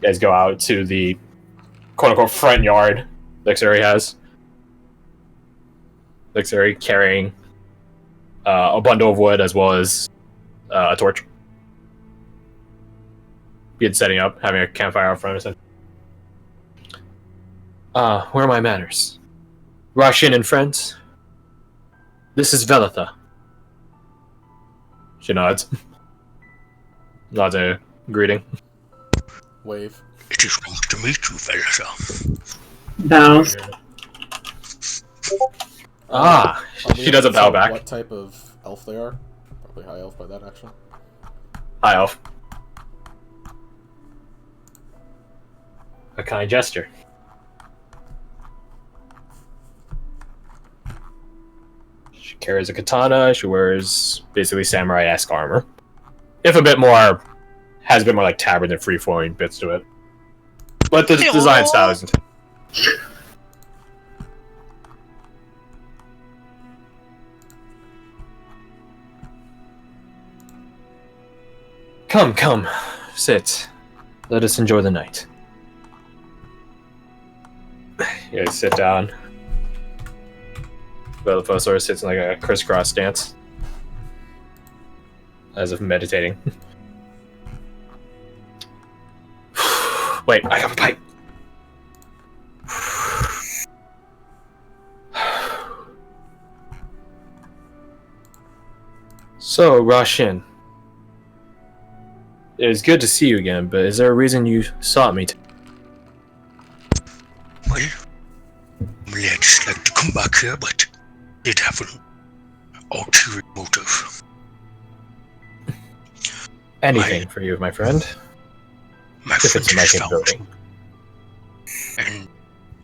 You guys go out to the quote-unquote front yard Lixery has. Lixery carrying a bundle of wood as well as a torch. Begin setting up, having a campfire out front of it. Where are my manners? Roshin and friends. This is Velitha. She nods. Nods a greeting. Wave. It is nice to meet you, Velitha. Bows. She does a bow back. What type of elf they are? Probably high elf by that, actually. High elf. A kind gesture. She carries a katana. She wears basically samurai-esque armor. If a bit more, has a bit more like tabard and free-flowing bits to it. But the design style isn't. Come, sit. Let us enjoy the night. You guys sit down. Velitha sort of sits in like a crisscross stance, as if meditating. Wait, I got a pipe. So, Roshin, it is good to see you again, but is there a reason you sought me? Well, I'm led like to come back here, but did have an ulterior motive. Anything for you, my friend. My If friend it's in my is found, capability. and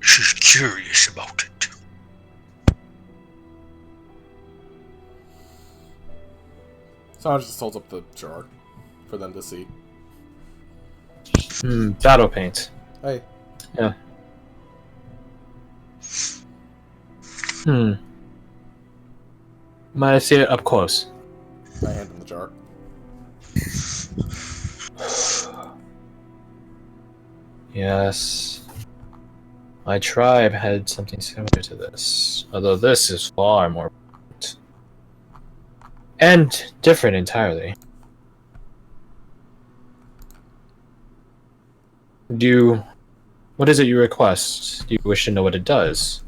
she's curious about it. Sanj just holds up the jar for them to see. Battle paint. Hey. Yeah. Might I see it up close? I hand him the jar. Yes. My tribe had something similar to this, although this is far more potent. And different entirely. What is it you request? Do you wish to know what it does?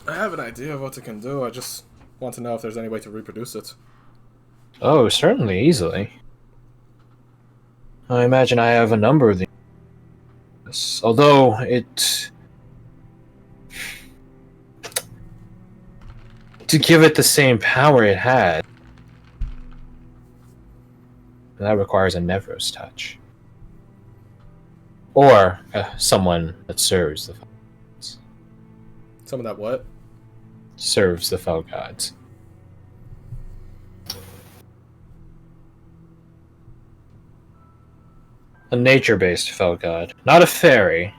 I have an idea of what it can do. I just want to know if there's any way to reproduce it. Oh, certainly, easily. I imagine I have a number of these. Although to give it the same power it had, that requires a Nevros touch. Or someone that serves the gods. Some of that what? Serves the fell gods. A nature-based fell god. Not a fairy.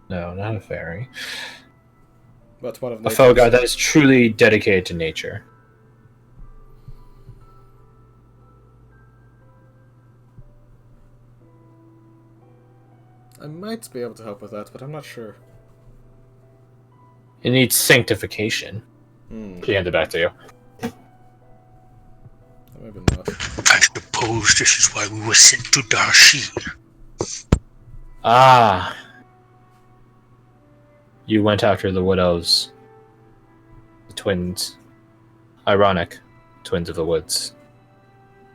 No, not a fairy. But one of A fell god that is truly dedicated to nature. I might be able to help with that, but I'm not sure. It needs sanctification. She hands it back to you. Maybe not. I suppose this is why we were sent to Darcy. Ah. You went after the Wood Elves. The twins. Ironic. Twins of the Woods.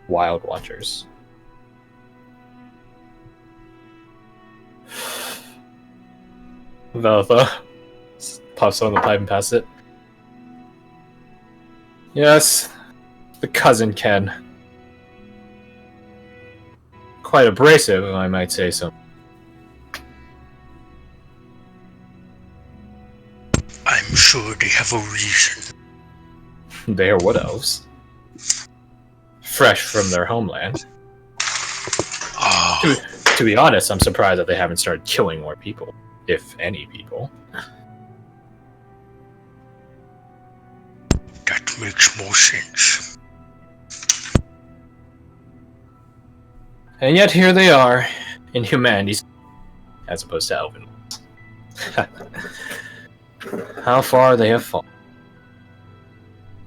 Wild Watchers. Velitha puffs on the pipe and passes it. Yes, the cousin Ken. Quite abrasive, if I might say so. I'm sure they have a reason. They are Wood Elves. Fresh from their homeland. Ah, To be honest, I'm surprised that they haven't started killing more people. If any people. that makes more sense. And yet here they are, in humanities as opposed to elven. How far they have fallen.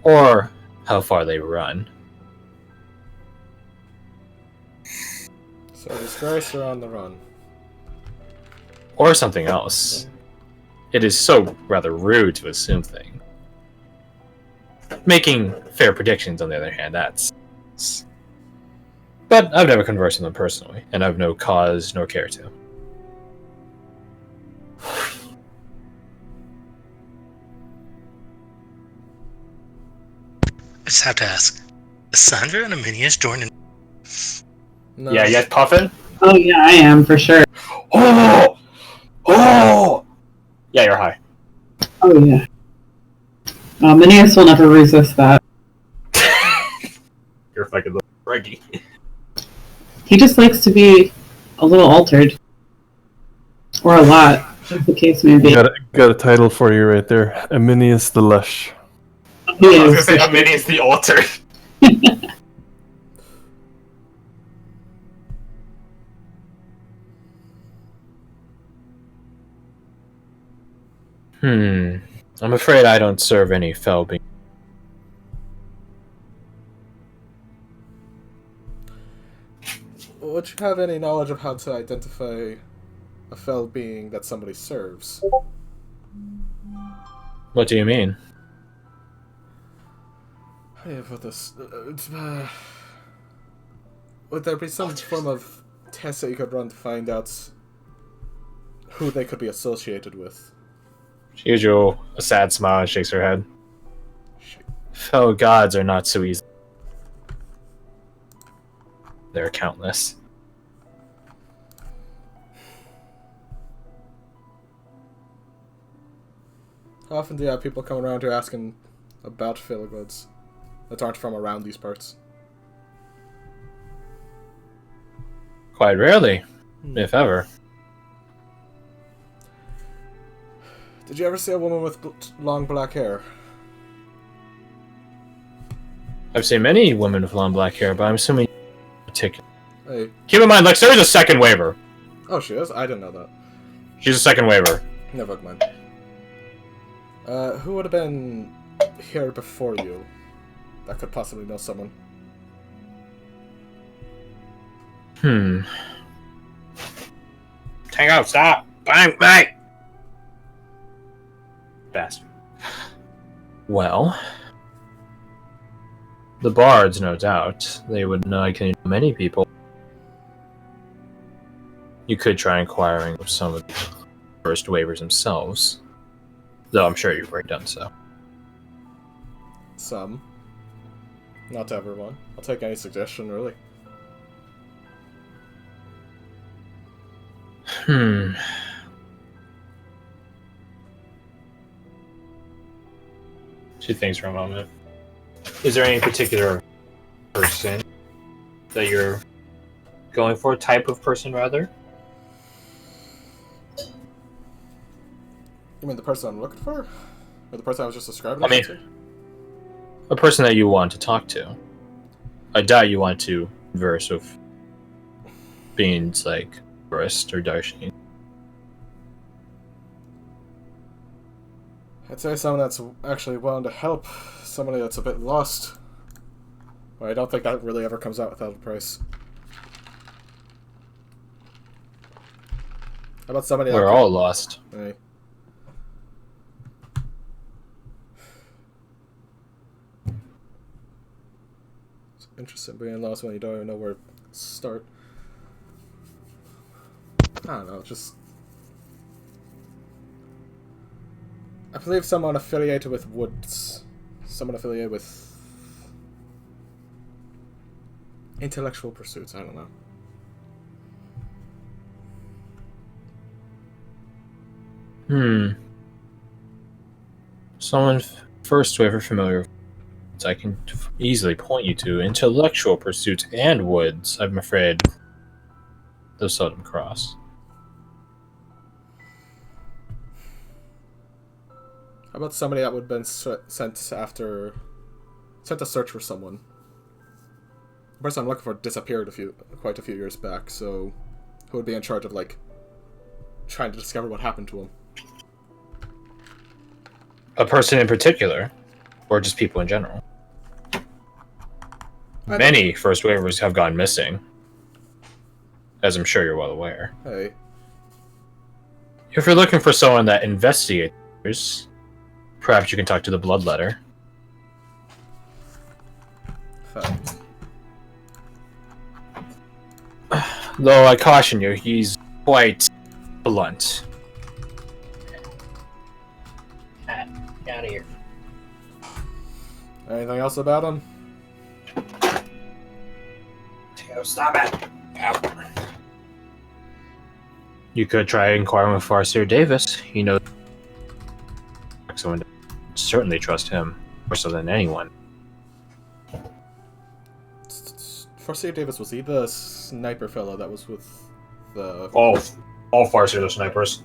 Or how far they run. So disgrace are on the run. Or something else. It is so rather rude to assume things. Making fair predictions, on the other hand, that's... But I've never conversed with them personally, and I've no cause nor care to. I just have to ask. Is Sandra and Aminius joining? No. Yeah, you guys puffing? Oh yeah, I am for sure. Oh! Oh! Yeah, you're high. Oh yeah. Mineas will never resist that. You're fucking little Reggie. He just likes to be a little altered. Or a lot, as the case may be. Got a title for you right there. Aminius the Lush. He I was gonna is. say Aminius the Altar. I'm afraid I don't serve any fell being. Would you have any knowledge of how to identify a fell being that somebody serves? What do you mean? How do you put this? Would there be some form of test that you could run to find out who they could be associated with? Usual, a sad smile and shakes her head. Fellow gods are not so easy. They're countless. How often do you have people come around here asking about fellow gods that aren't from around these parts? Quite rarely, if ever. Did you ever see a woman with long black hair? I've seen many women with long black hair, but I'm assuming particular. Hey. Keep in mind, Lex, there is a second waiver. Oh, she is? I didn't know that. She's a second waiver. Never mind. Who would have been here before you that could possibly know someone? Hang out, stop! Bang, bang! Bastard. Well, the bards, no doubt. They would know I can know many people. You could try inquiring with some of the first waivers themselves. Though I'm sure you've already done so. Some. Not everyone. I'll take any suggestion, really. She thinks for a moment. Is there any particular person that you're going for? Type of person, rather? You mean the person I'm looking for? Or the person I was just describing? I mean, a person that you want to talk to. I doubt you want to converse with beings like Forest or Darsheen. I'd say someone that's actually willing to help somebody that's a bit lost. But I don't think that really ever comes out without a price. How about somebody We're all lost. Hey. It's interesting being lost when you don't even know where to start. I don't know, just... I believe someone affiliated with Woods. Someone affiliated with... intellectual pursuits, I don't know. Someone first whoever familiar with Woods, I can easily point you to intellectual pursuits and Woods. I'm afraid those seldom cross. How about somebody that would have been sent after... sent to search for someone? The person I'm looking for disappeared quite a few years back, so... who would be in charge of, like, trying to discover what happened to him. A person in particular? Or just people in general? Many First Waivers have gone missing. As I'm sure you're well aware. Hey. If you're looking for someone that investigates, perhaps you can talk to the Bloodletter. Fact. Though I caution you, he's quite blunt. Get out of here. Anything else about him? Stop it! Ow. You could try inquiring with Farseer Davis. He knows someone to certainly trust him more so than anyone. Farseer Davis, was he the sniper fellow that was with the... All Farseer are snipers.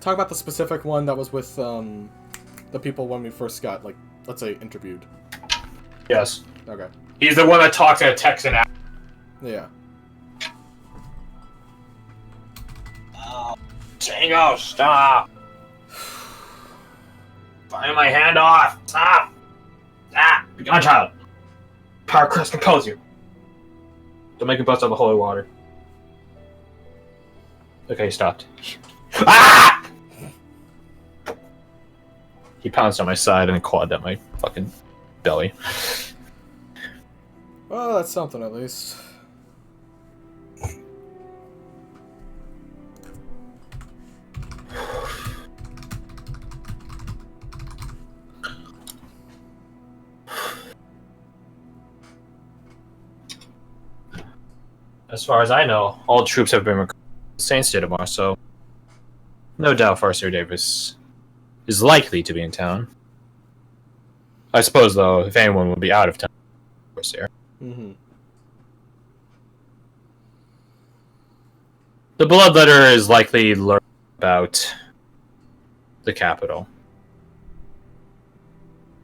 Talk about the specific one that was with the people when we first got, like, let's say, interviewed. Yes. Okay. He's the one that talks in a Texan accent. Yeah. Oh, Tango, stop! Find my hand off! Stop! Ah! Be gone, child! Power Crest compels you! Don't make me bust out the holy water. Okay, he stopped. Ah! He pounced on my side and clawed at my fucking belly. Well, that's something at least. As far as I know, all troops have been recruited to the Saint State of Mars, so no doubt Farseer Davis is likely to be in town. I suppose, though, if anyone would be out of town, Farseer. Mm-hmm. The Bloodletter is likely learning about the capital.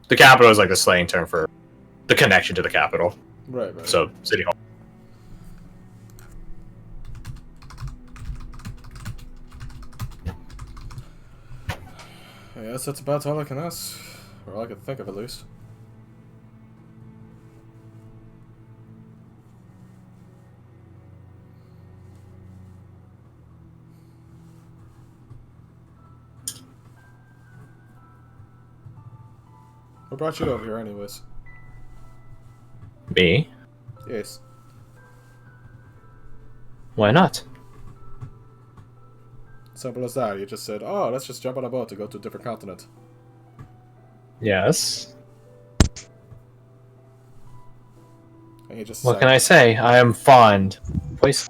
The capital is like the slang term for the connection to the capital. Right, right. So, City Hall. I guess that's about all I can ask. Or all I can think of, at least. What brought you over here, anyways? Me? Yes. Why not? Simple as that. You just said, oh, let's just jump on a boat to go to a different continent. Yes. And you just What said, can I say? I am fond. Place.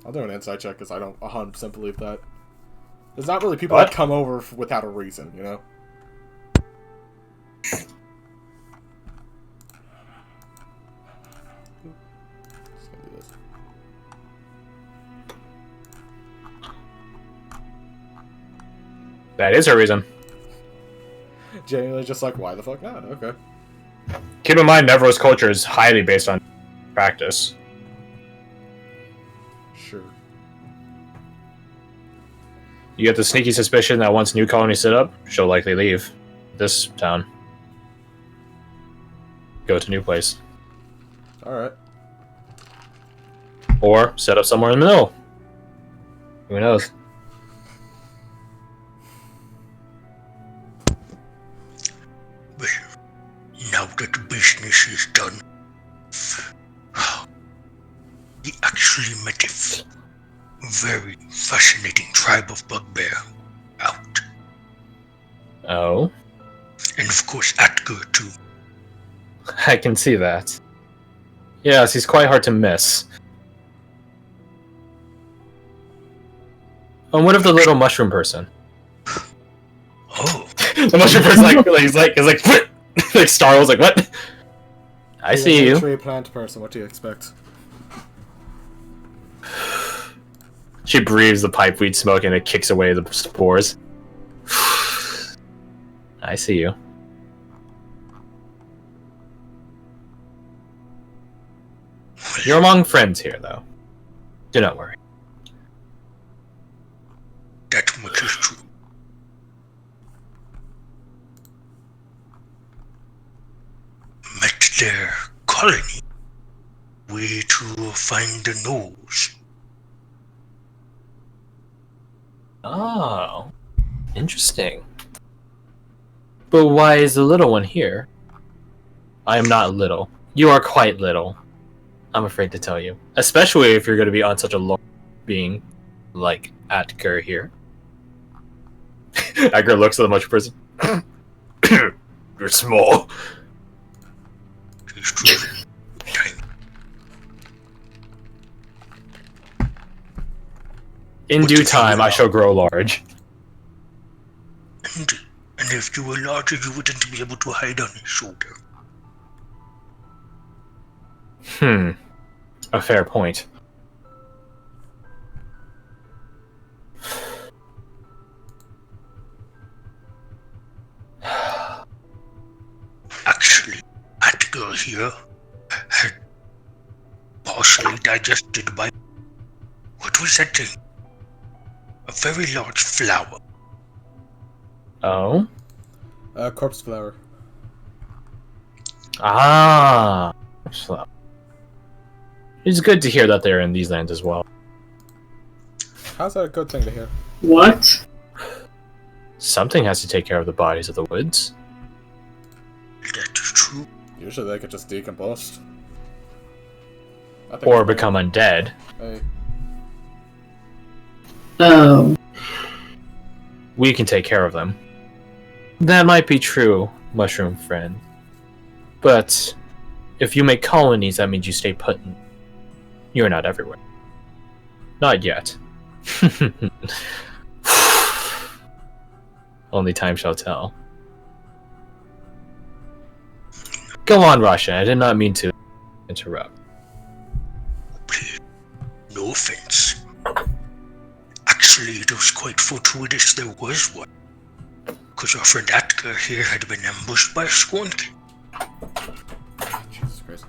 I'll do an insight check because I don't 100% believe that. There's not really people What? that come over without a reason, you know? Just gonna do this. That is her reason. Genuinely just like, why the fuck not? Okay. Keep in mind, Nevro's culture is highly based on practice. Sure. You get the sneaky suspicion that once new colonies set up, she'll likely leave this town. Go to new place. Alright. Or set up somewhere in the middle. Who knows? Well, now that the business is done, we actually met a very fascinating tribe of bugbear out. Oh? And of course, Atger too. I can see that. Yes, he's quite hard to miss. And what of the little mushroom person? Oh, The mushroom person like Star Wars, like, what? I see you. Tree plant person, what do you expect? She breathes the pipeweed smoke and it kicks away the spores. I see you. You're among friends here, though. Do not worry. That much is true. Met their colony. Way to find the nose. Oh, interesting. But why is the little one here? I am not little. You are quite little. I'm afraid to tell you. Especially if you're going to be on such a low being like Atker here. Atker looks at the much person. You're small. It's true. Tiny. In due time, I shall grow large. And if you were larger, you wouldn't be able to hide on his shoulder. A fair point. Actually, that girl here had partially digested by... What was that thing? A very large flower. Oh? Corpse flower. Ah. So, it's good to hear that they're in these lands as well. How's that a good thing to hear? What? Something has to take care of the bodies of the woods. That is true. Usually they could just decompose. Or become undead. Hey. Oh. We can take care of them. That might be true, mushroom friend. But if you make colonies, that means you stay put in. You're not everywhere. Not yet. Only time shall tell. Go on, Russia. I did not mean to interrupt. Please, no offense. Actually, it was quite fortuitous there was one. Because our friend Atker here had been ambushed by a scorn king. Jesus Christ.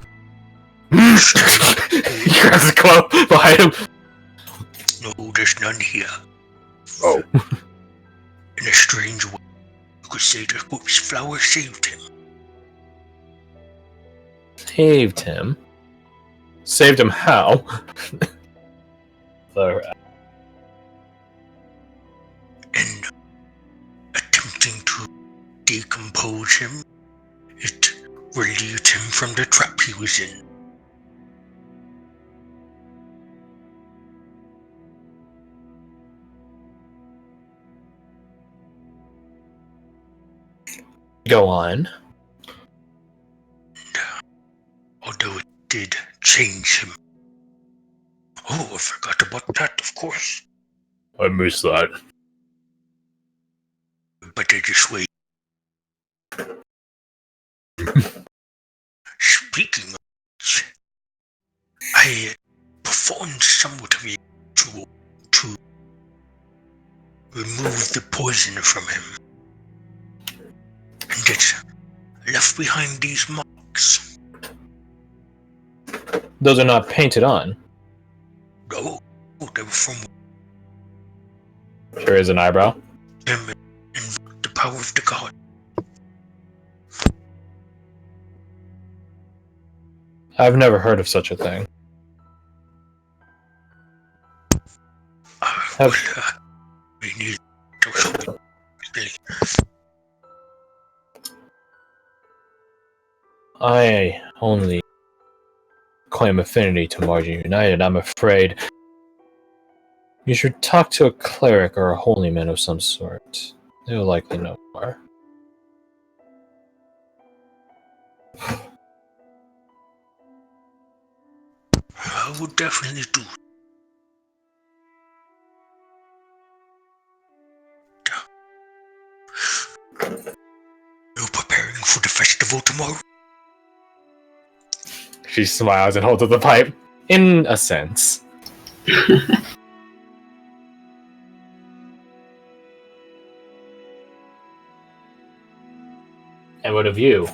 He grabs the club behind him. No, there's none here. Oh. In a strange way, you could say the corpse flower saved him. Saved him? Saved him how? And attempting to decompose him, it relieved him from the trap he was in. Go on. Although it did change him. Oh, I forgot about that, of course. I missed that. But I just wait. Speaking of which, I performed somewhat of a ritual to remove the poison from him. And it left behind these marks. Those are not painted on. No, they were from Sure is an eyebrow. him and the power of the god. I've never heard of such a thing. We need to really. I only claim affinity to Margin United. I'm afraid you should talk to a cleric or a holy man of some sort. They'll likely know more. I would definitely do. You're preparing for the festival tomorrow? She smiles and holds up the pipe. In a sense. And what of you?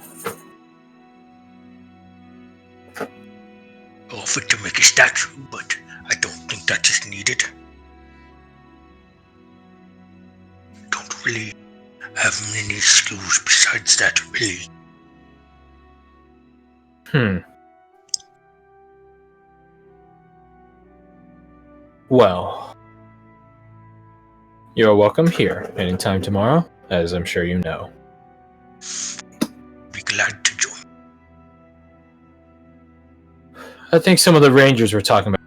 Oh, offered to make a statue, but I don't think that is needed. Don't really have many skills besides that, really. Well, you're welcome here anytime tomorrow, as I'm sure you know. Be glad to join. I think some of the rangers were talking about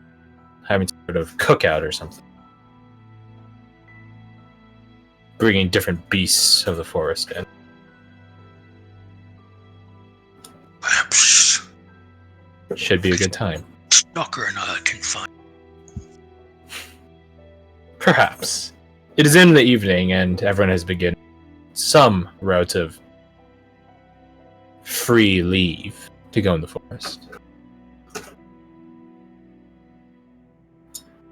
having some sort of cookout or something. Bringing different beasts of the forest in. Perhaps Should be a good time. Stalker and I can find. Perhaps. It is in the evening and everyone has begun some relative free leave to go in the forest.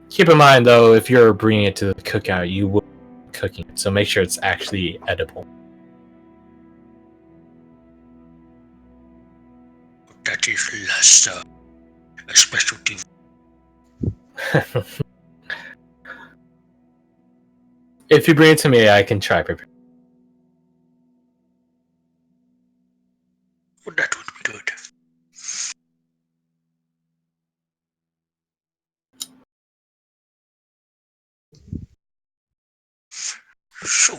Keep in mind, though, if you're bringing it to the cookout, you will be cooking it, so make sure it's actually edible. That is less a specialty. If you bring it to me, I can try prepare. Well, that would be good. So,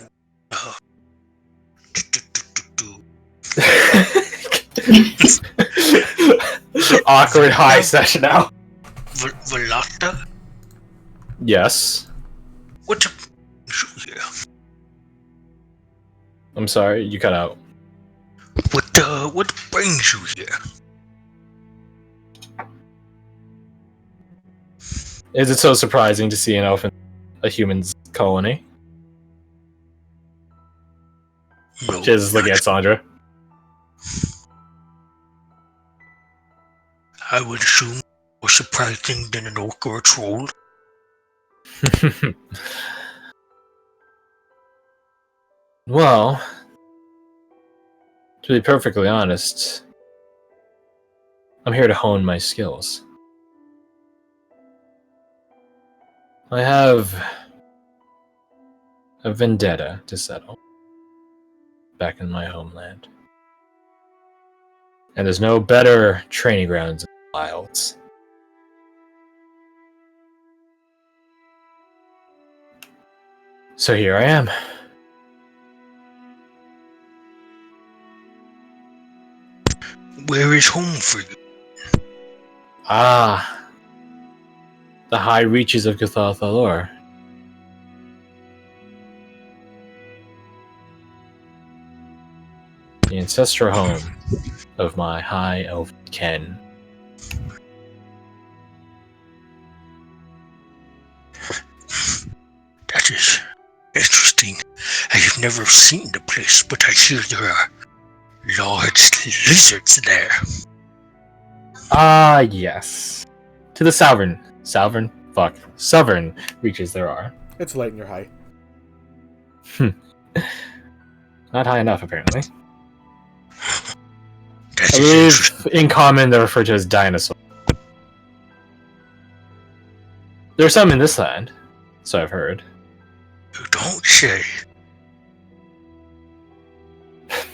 Awkward high session now. Velata? Yes. What's up here? I'm sorry, you cut out. What brings you here? Is it so surprising to see an elf in a human's colony? No, Just looking at Sandra. I would assume more surprising than an orc or a troll. Well, to be perfectly honest, I'm here to hone my skills. I have a vendetta to settle back in my homeland. And there's no better training grounds in the wilds. So here I am. Where is home for you? Ah, the high reaches of Cthulhu. The ancestral home of my high elf kin. That is interesting. I have never seen the place, but I hear there are large lizards there. Ah, yes. To the southern reaches there are. It's late and you're high. Not high enough, apparently. That I is interesting. believe in common they're referred to as dinosaurs. There's some in this land, so I've heard. You don't say.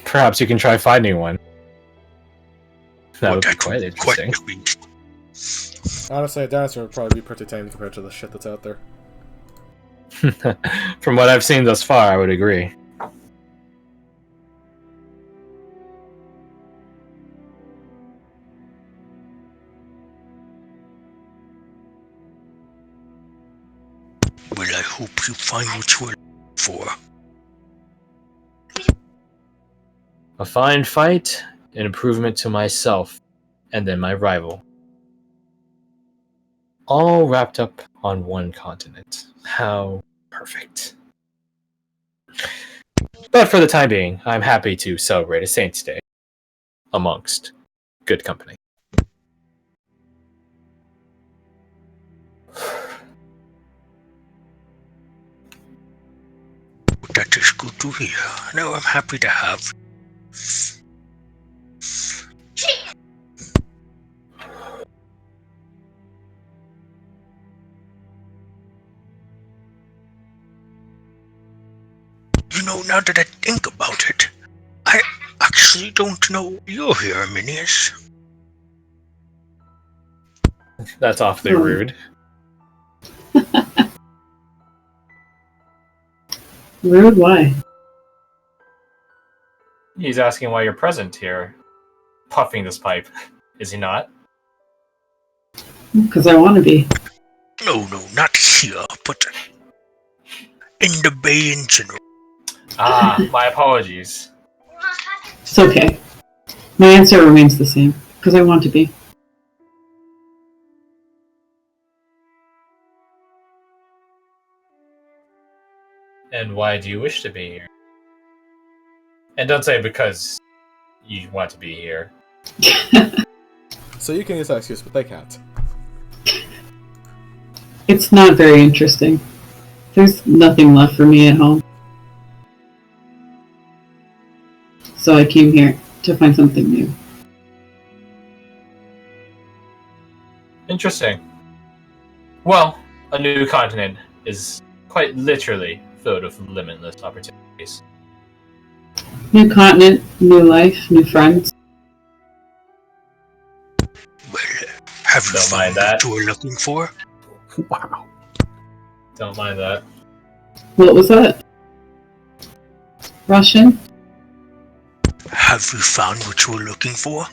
Perhaps you can try finding one. That would be That quite would be interesting. quite Honestly, a dinosaur would probably be pretty tame compared to the shit that's out there. From what I've seen thus far, I would agree. Well, I hope you find what you're looking for. A fine fight, an improvement to myself, and then my rival. All wrapped up on one continent. How perfect. But for the time being, I'm happy to celebrate a Saint's Day amongst good company. That is good to hear. Now I'm happy to have. now that I think about it, I actually don't know you're here, Arminius. That's awfully rude. Rude? Why? He's asking why you're present here, puffing this pipe. Is he not? Because I want to be. No, not here, but in the bay in general. Ah, my apologies. It's okay. My answer remains the same. Because I want to be. And why do you wish to be here? And don't say because you want to be here. So you can use that excuse, but they can't. It's not very interesting. There's nothing left for me at home. So I came here to find something new. Interesting. Well, a new continent is quite literally filled with limitless opportunities. New continent, new life, new friends. Well, have you Don't mind found that. what you were looking for? Wow. Don't mind that. What was that? Russian? Have you found what you were looking for?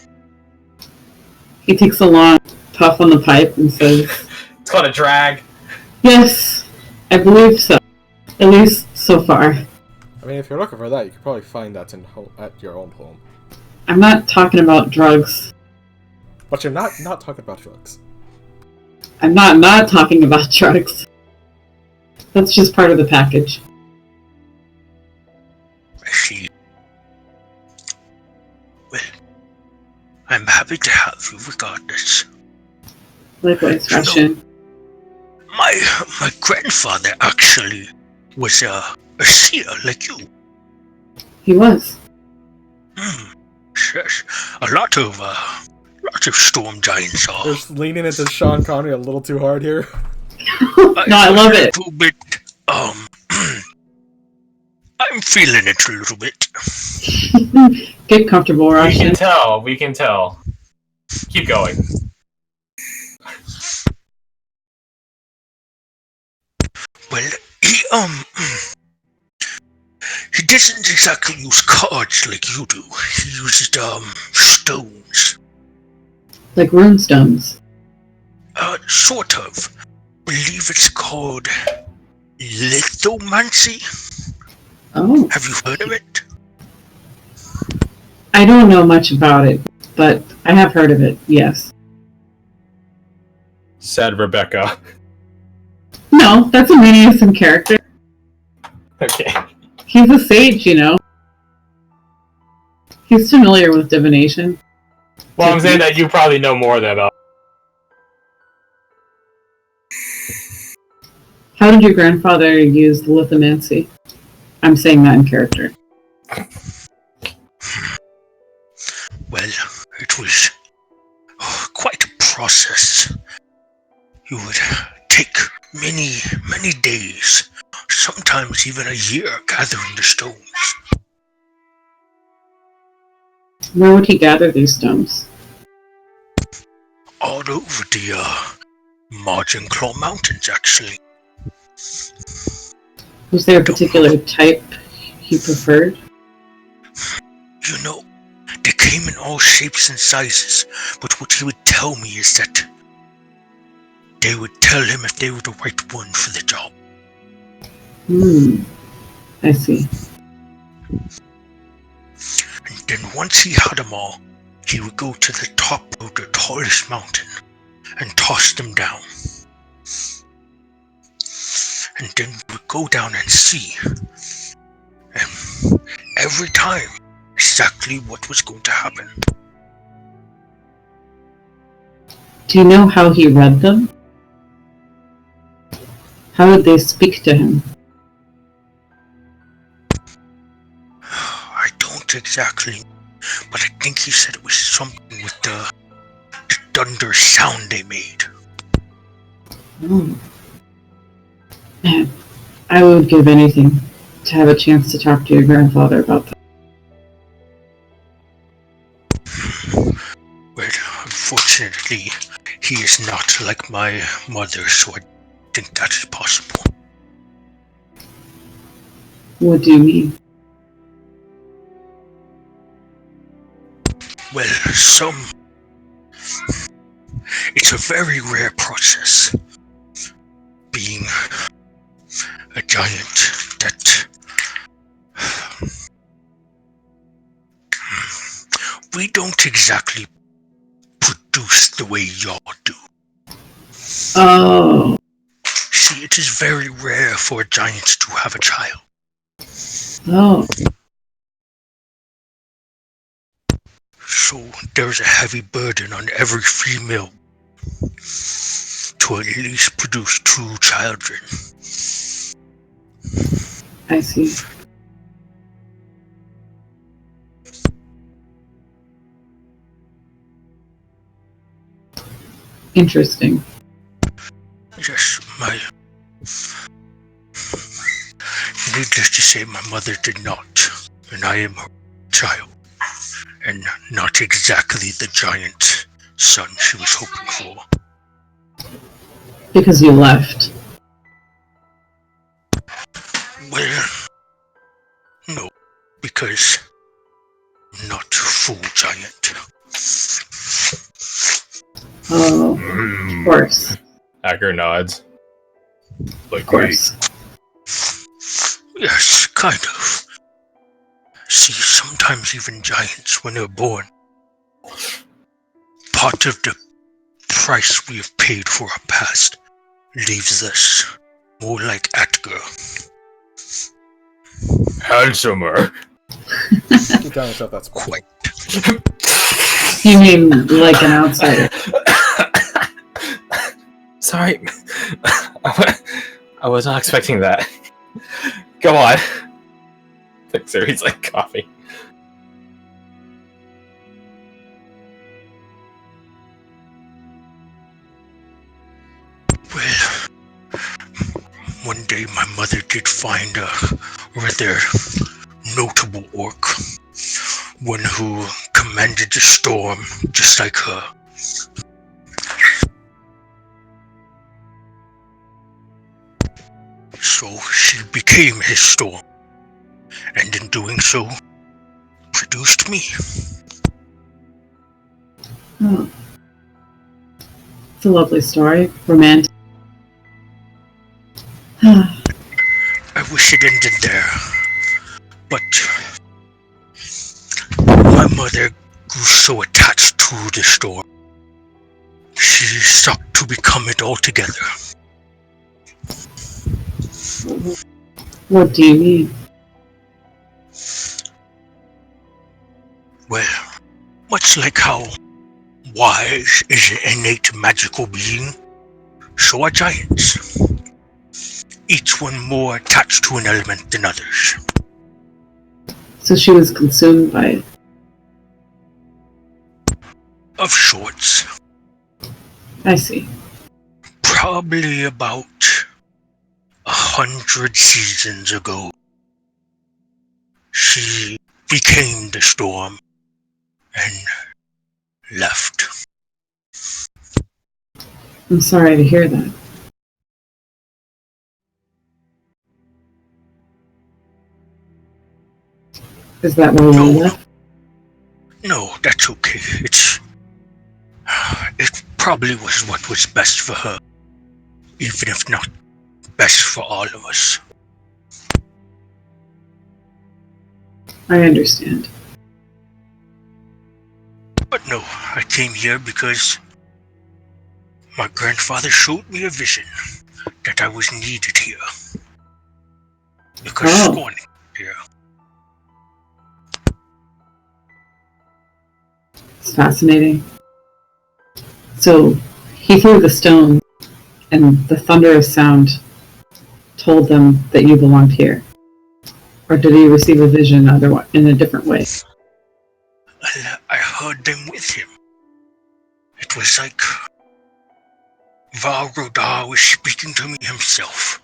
He takes a long puff on the pipe and says, It's called a drag. yes, I believe so. At least so far. I mean, if you're looking for that, you could probably find that at your own home. I'm not talking about drugs. But you're not talking about drugs. I'm not talking about drugs. That's just part of the package. I see. Well, I'm happy to have you regardless. Likewise, Russian. My grandfather actually was a seer like you. He was. Yes, a lot of storm giants are. They're leaning into Sean Connery a little too hard here. No, I love it. A little bit, I'm feeling it a little bit. Get comfortable, Russian. We can tell. Keep going. Well, he doesn't exactly use cards like you do. He uses, stones. Like runestones. Sort of. Believe it's called lithomancy. Oh. Have you heard of it? I don't know much about it, but I have heard of it, yes. Said Rebecca. No, that's a Minius in character. Okay. He's a sage, you know. He's familiar with divination. Well, I'm saying that you probably know more than about. How did your grandfather use the lithomancy? I'm saying that in character. Well, it was quite a process. You would take many days, sometimes even a year, gathering the stones. Where would he gather these stones? All over the Margin Claw Mountains, actually. Was there a particular type he preferred? You know, they came in all shapes and sizes, but what he would tell me is that they would tell him if they were the right one for the job. I see. And then once he had them all, he would go to the top of the tallest mountain and toss them down. And then we would go down and see. And every time, exactly what was going to happen. Do you know how he read them? How did they speak to him? I don't exactly, but I think he said it was something with the thunder sound they made. Man, I would give anything to have a chance to talk to your grandfather about that. Well, unfortunately, he is not like my mother, so I think that is possible. What do you mean? Well, it's a very rare process, being a giant that we don't exactly produce the way y'all do. Oh. See, it is very rare for a giant to have a child. Oh. So there's a heavy burden on every female to at least produce 2 children. I see. Interesting. Yes, needless to say, my mother did not, and I am her child, and not exactly the giant son she was hoping for. Because you left. Well, no, because I'm not full giant. Oh, of course. Hacker nods. Like, Of course. Yes, kind of. See, sometimes even giants, when they're born, part of the price we have paid for our past leaves us more like Atger. handsomer. You tell yourself that's Quite. You mean like an outsider? Sorry. I was not expecting that. Go on. Fixer, he's like coughing. Well, one day my mother did find a rather notable orc. One who commanded the storm, just like her. So she became his storm, and in doing so, produced me. Oh. It's a lovely story. Romantic. I wish it ended there, but my mother grew so attached to the storm, she sought to become it altogether. What do you mean? Well, much like how wise is an innate magical being, so are giants. Each one more attached to an element than others. So she was consumed by it. Of sorts. I see. Probably about 100 seasons ago, she became the storm and left. I'm sorry to hear that. Is that why you left? No, that's okay. It probably was what was best for her, even if not best for all of us. I understand. But no, I came here because my grandfather showed me a vision that I was needed here. Because Scorning here. It's fascinating. So he threw the stone, and the thunderous sound told them that you belonged here. Or did he receive a vision in a different way? I heard them with him. It was like Val Rodar was speaking to me himself.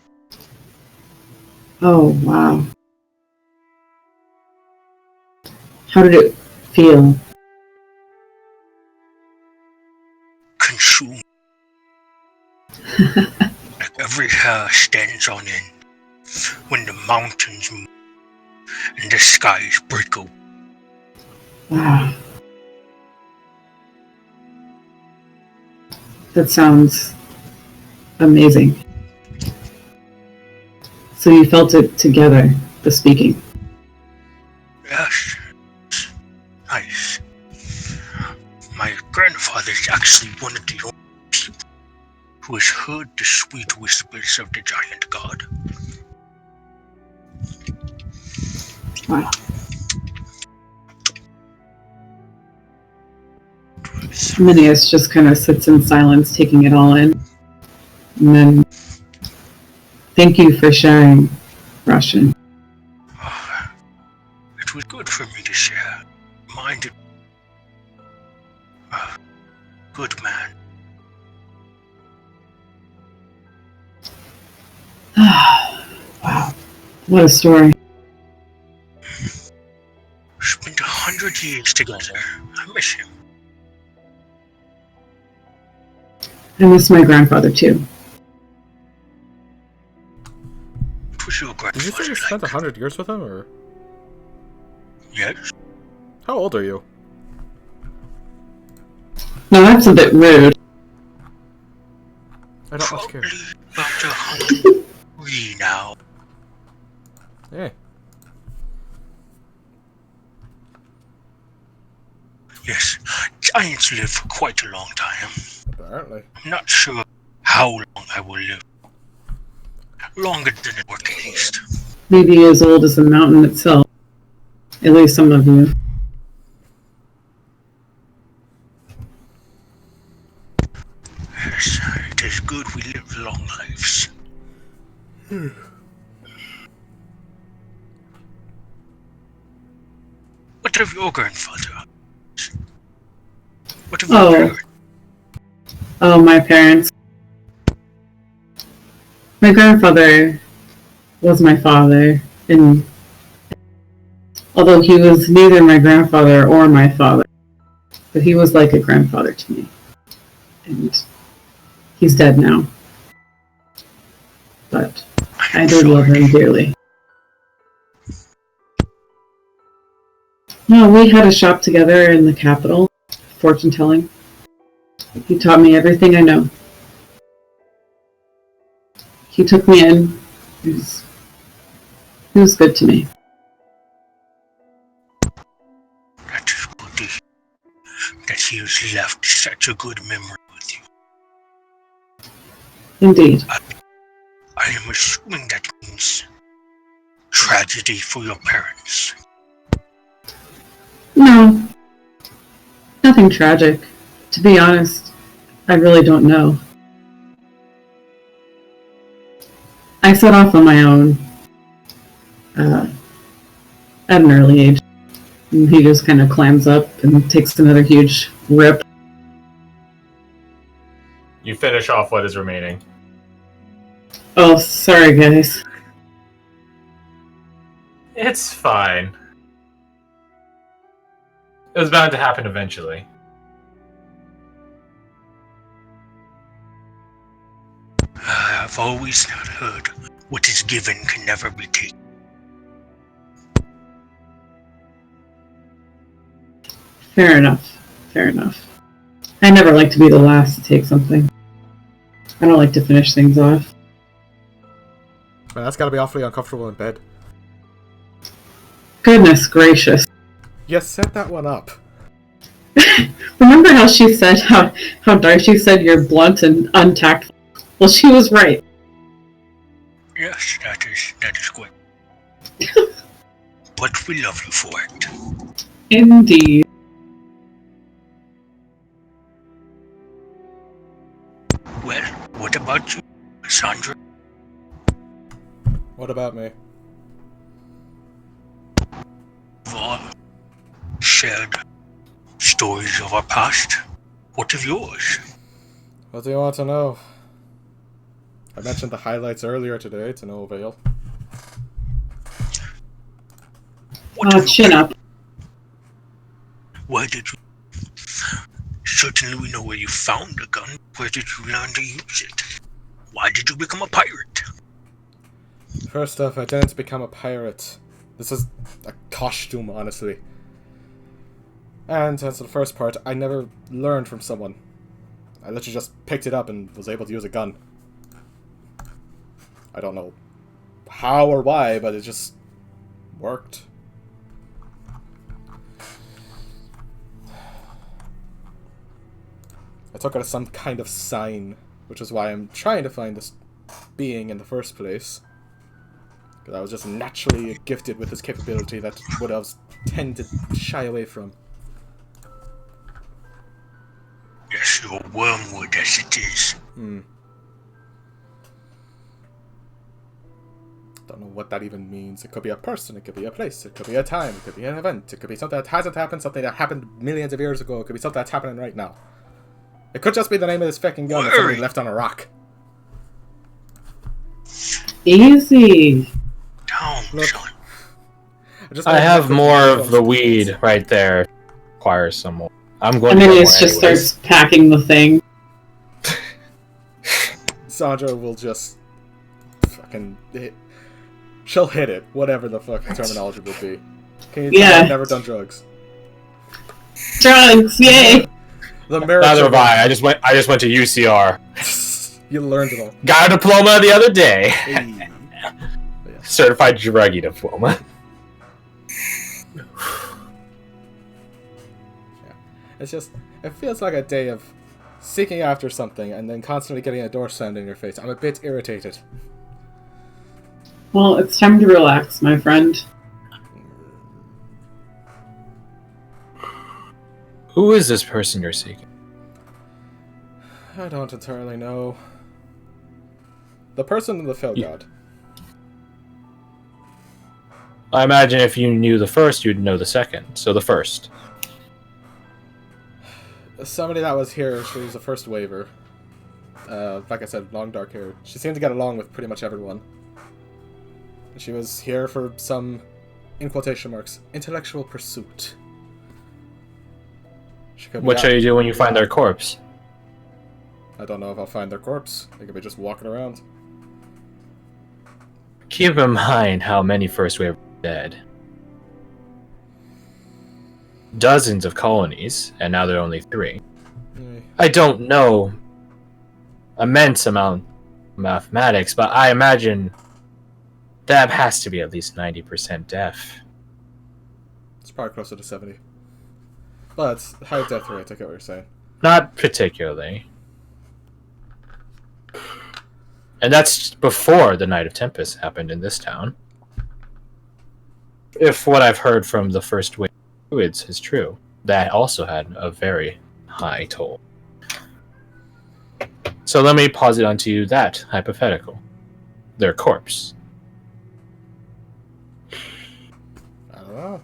Oh, wow. How did it feel? Consumed. Like every hair stands on end when the mountains move and the skies break open. Wow. That sounds amazing. So you felt it together, the speaking. Yes. Nice. My grandfather's actually one of the only people who has heard the sweet whispers of the giant god. Wow. Minius just kind of sits in silence, taking it all in. And then, thank you for sharing, Russian. It was good for me to share. Minded. Good man. Wow. What a story. Spent 100 years together. I miss him. I miss my grandfather too. What was your grandfather Did you say you spent 100 years with him, or? Yes. How old are you? No, that's a bit rude. I don't much care. Probably about 103 now. Yeah. Yes, giants live for quite a long time. Apparently. I'm not sure how long I will live. Longer than a work at least. Maybe as old as the mountain itself. At least some of you. Yes, it is good we live long lives. What of your grandfather? What of your parents? Oh, my parents. My grandfather was my father, and although he was neither my grandfather or my father, but he was like a grandfather to me. And he's dead now. But I did love him dearly. No, we had a shop together in the capital, fortune telling. He taught me everything I know. He took me in. He was good to me. That is good to hear. That he has left such a good memory with you. Indeed. I am assuming that means tragedy for your parents. No. Nothing tragic. To be honest, I really don't know. I set off on my own at an early age. And he just kind of clams up and takes another huge rip. You finish off what is remaining. Oh, sorry, guys. It's fine. It was bound to happen eventually. I've always heard what is given can never be taken. Fair enough. Fair enough. I never like to be the last to take something. I don't like to finish things off. Man, that's gotta be awfully uncomfortable in bed. Goodness gracious. You set that one up. Remember how she said, how Darcy said you're blunt and untactful? Well, she was right. Yes, that is good. But we love you for it. Indeed. Well, what about you, Sandra? What about me? We've all shared stories of our past. What of yours? What do you want to know? I mentioned the highlights earlier today to no avail. What of Chin your up. Why did you... Certainly we know where you found the gun. Where did you learn to use it? Why did you become a pirate? First off, I didn't become a pirate. This is a costume, honestly. And as to the first part, I never learned from someone. I literally just picked it up and was able to use a gun. I don't know how or why, but it just worked. I took it as some kind of sign, which is why I'm trying to find this being in the first place. Because I was just naturally gifted with this capability that would have tend to shy away from. Yes, your wormwood as it is. Don't know what that even means. It could be a person, it could be a place, it could be a time, it could be an event, it could be something that hasn't happened, something that happened millions of years ago, it could be something that's happening right now. It could just be the name of this fucking gun that somebody left on a rock. Easy. Down, Look, son. I have more of the weed right there. Requires some more. I'm going And to then get he more just anyways. starts packing the thing. Sandra will just fucking hit. She'll hit it, whatever the fuck the terminology would be. Can you tell Yeah. I've never done drugs? Drugs, yay! The marriage. Neither have I. I just went to UCR. You learned it all. Got a diploma the other day. Hey. Certified druggie diploma. It's just, it feels like a day of seeking after something and then constantly getting a door slammed in your face. I'm a bit irritated. Well, it's time to relax, my friend. Who is this person you're seeking? I don't entirely know. The person in the Fel God. I imagine if you knew the first, you'd know the second. So the first. Somebody that was here, she was the first waiver. Like I said, long dark hair. She seemed to get along with pretty much everyone. She was here for some, in quotation marks, intellectual pursuit. She could be What out- shall you do when you find their corpse? I don't know if I'll find their corpse. They could be just walking around. Keep in mind how many first wave are dead. Dozens of colonies, and now there are only 3. I don't know immense amount of mathematics, but I imagine that has to be at least 90% deaf. It's probably closer to 70. But high death rate, I get what you're saying. Not particularly. And that's before the Night of Tempest happened in this town. If what I've heard from the first wave druids is true, that also had a very high toll. So let me posit onto that hypothetical. Their corpse. I don't know.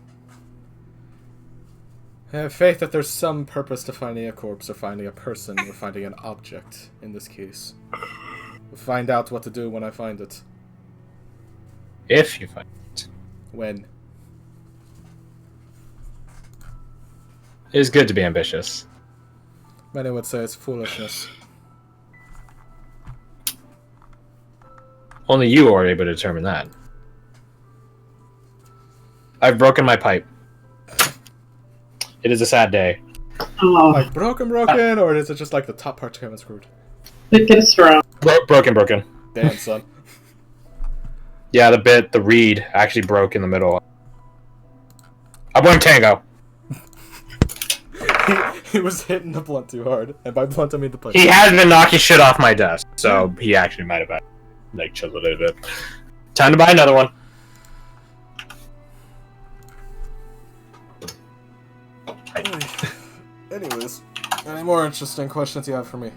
I have faith that there's some purpose to finding a corpse or finding a person or finding an object, in this case. We'll find out what to do when I find it. If you find it. When? It is good to be ambitious. Many would say it's foolishness. Only you are able to determine that. I've broken my pipe. It is a sad day. Oh, Like broken, or is it just like the top part came unscrewed? get a straw. Broken. Damn, son. Yeah, the reed actually broke in the middle. I won Tango. He was hitting the blunt too hard, and by blunt I mean the pipe. He has been knocking shit off my desk, so he actually might have like chiseled it a bit. Time to buy another one. Anyways, any more interesting questions you have for me?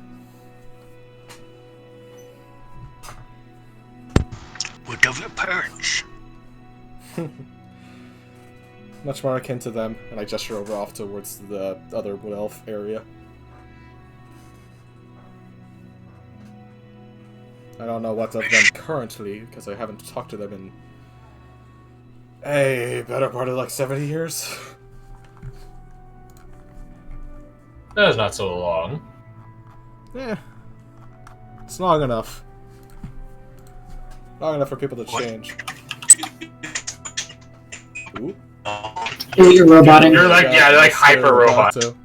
What of your parents? Much more akin to them, and I gesture over off towards the other wood elf area. I don't know what's of them currently, because I haven't talked to them in a better part of like 70 years. That is not so long. Yeah. It's long enough. Long enough for people to change. Ooh. Ooh, you're roboting. You're like, yeah, they're like That's scary hyper robot. too.